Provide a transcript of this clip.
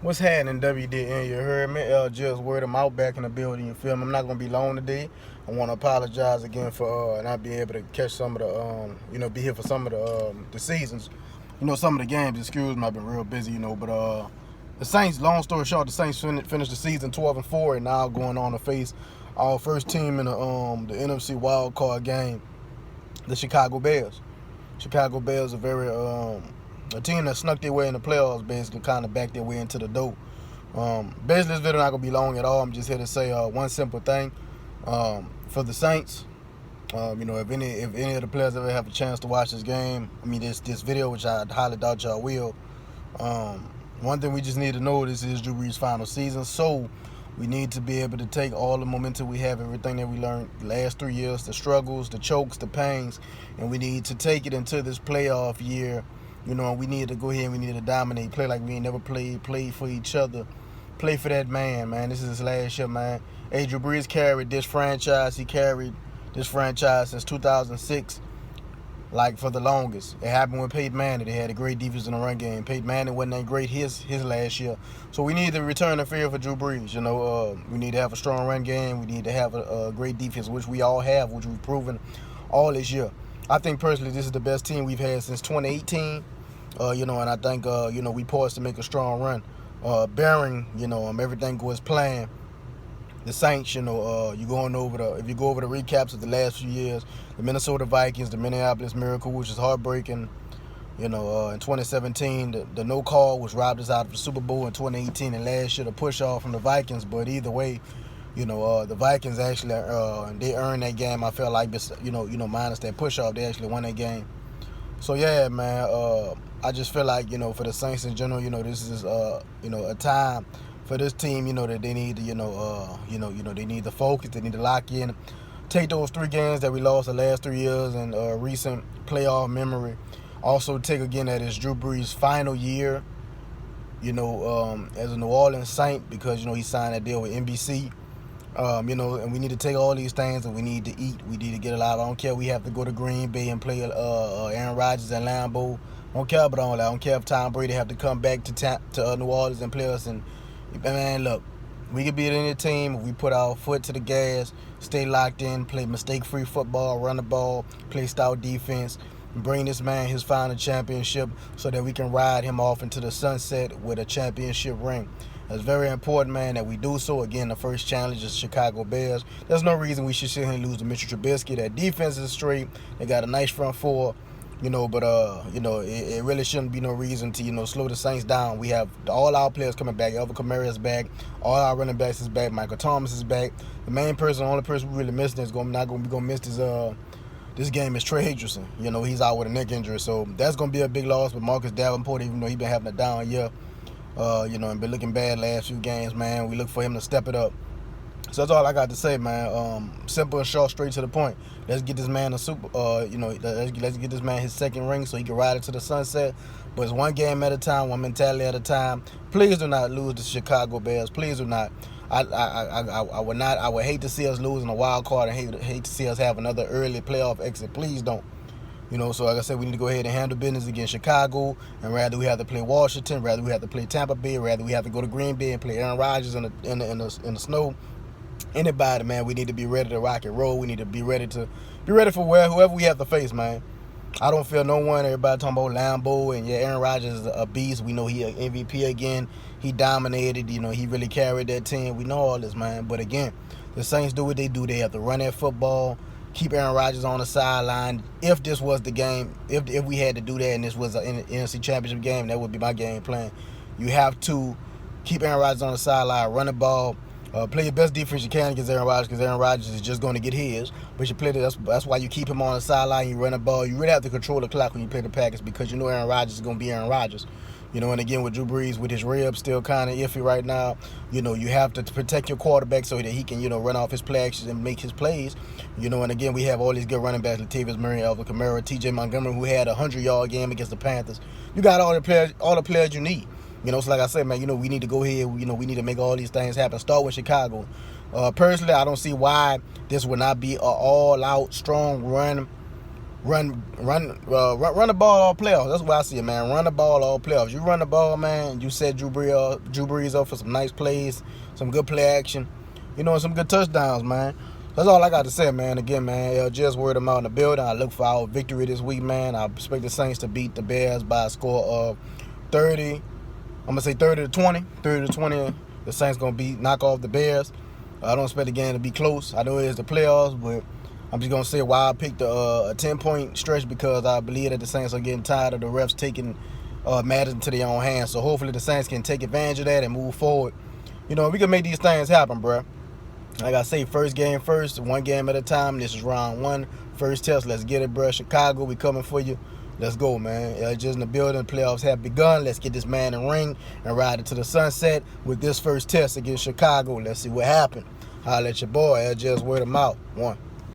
What's happening, WDN? You heard me? Just word of mouth back in the building. You feel me? I'm not gonna be long today. I want to apologize again for not being able to catch some of the, be here for some of the seasons. Some of the games. Excuse me, I've been real busy. But the Saints. Long story short, the Saints finished the season 12-4, and now going on to face our first team in the NFC wild card game, the Chicago Bears. Chicago Bears are a team that snuck their way in the playoffs, basically kind of backed their way into the dope. Basically, this video not gonna be long at all. I'm just here to say one simple thing. For the Saints, if any of the players ever have a chance to watch this game, this video, which I highly doubt y'all will. One thing we just need to know: this is Drew Brees' final season, so we need to be able to take all the momentum we have, everything that we learned the last 3 years, the struggles, the chokes, the pains, and we need to take it into this playoff year. We need to go ahead and we need to dominate, play like we ain't never played, play for each other, play for that man. This is his last year, man. Drew Brees carried this franchise. He carried this franchise since 2006, like for the longest. It happened with Peyton Manning. They had a great defense in the run game. Peyton Manning wasn't that great his last year. So we need to return the fear for Drew Brees. We need to have a strong run game. We need to have a great defense, which we all have, which we've proven all this year. I think personally this is the best team we've had since 2018. And I think, we poised to make a strong run. Bearing, everything goes planned. The Saints, if you go over the recaps of the last few years, the Minnesota Vikings, the Minneapolis Miracle, which is heartbreaking. In 2017, the no call was robbed us out of the Super Bowl. In 2018 and last year, the push off from the Vikings. But either way, the Vikings actually, they earned that game. I felt like, minus that push off, they actually won that game. So yeah, man, I just feel like, for the Saints in general, this is a time for this team, that they need to, they need to focus, they need to lock in, take those 3 games that we lost the last 3 years in recent playoff memory. Also take again that it's Drew Brees' final year, as a New Orleans Saint, because he signed that deal with NBC. And we need to take all these things, and we need to eat. We need to get alive. I don't care. We have to go to Green Bay and play Aaron Rodgers and Lambeau. I don't care about all that. I don't care if Tom Brady have to come back to New Orleans and play us. And man, look, we could beat any team if we put our foot to the gas, stay locked in, play mistake-free football, run the ball, play stout defense, and bring this man his final championship so that we can ride him off into the sunset with a championship ring. It's very important, man, that we do so. Again, the first challenge is Chicago Bears. There's no reason we should sit here and lose to Mitchell Trubisky. That defense is straight. They got a nice front four, but it really shouldn't be no reason to, slow the Saints down. We have all our players coming back. Elvin Kamara is back. All our running backs is back. Michael Thomas is back. The main person, the only person we really missing is not going to miss this game is Trey Hendrickson. He's out with a neck injury. So that's going to be a big loss. But Marcus Davenport, even though he's been having a down year, and been looking bad last few games, man. We look for him to step it up. So that's all I got to say, man. Simple and short, straight to the point. Let's get this man let's get this man his second ring so he can ride it to the sunset. But it's one game at a time, one mentality at a time. Please do not lose the Chicago Bears. Please do not. I would hate to see us losing a wild card and hate to see us have another early playoff exit. Please don't. So like I said, we need to go ahead and handle business against Chicago, and rather we have to play Washington, rather we have to play Tampa Bay, rather we have to go to Green Bay and play Aaron Rodgers in the snow. Anybody, man, we need to be ready to rock and roll. We need to be ready for whoever we have to face, man. I don't feel no one. Everybody talking about Lambeau, and Aaron Rodgers is a beast. We know he an MVP again. He dominated. He really carried that team. We know all this, man. But again, the Saints do what they do. They have to run that football. Keep Aaron Rodgers on the sideline. If this was the game, if we had to do that and this was an NFC Championship game, that would be my game plan. You have to keep Aaron Rodgers on the sideline, run the ball, play your best defense you can against Aaron Rodgers, because Aaron Rodgers is just going to get his. But you play that's why you keep him on the sideline. You run the ball. You really have to control the clock when you play the Packers, because Aaron Rodgers is going to be Aaron Rodgers. And again, with Drew Brees, with his ribs still kind of iffy right now, you have to protect your quarterback so that he can, run off his play actions and make his plays. And again, we have all these good running backs, Latavius Murray, Alvin Kamara, TJ Montgomery, who had a 100-yard game against the Panthers. You got all the players you need. So like I said, man, we need to go ahead, we need to make all these things happen. Start with Chicago. Personally, I don't see why this would not be an all-out, strong run the ball all playoffs. That's why I see it, man. Run the ball all playoffs. You run the ball, man. You set Drew Brees up for some nice plays, some good play action, some good touchdowns, man. That's all I got to say, man. Again, man, just word them out in the building. I look for our victory this week, man. I expect the Saints to beat the Bears by a score of 30. I'm gonna say 30-20. 30-20. The Saints gonna knock off the Bears. I don't expect the game to be close. I know it is the playoffs, but I'm just going to say why I picked a 10-point stretch, because I believe that the Saints are getting tired of the refs taking matters into their own hands. So hopefully the Saints can take advantage of that and move forward. We can make these things happen, bro. Like I say, first game first, one game at a time. This is round one, first test. Let's get it, bro. Chicago, we coming for you. Let's go, man. Just in the building. Playoffs have begun. Let's get this man in the ring and ride it to the sunset with this first test against Chicago. Let's see what happens. Holla at your boy. Just word him out. One.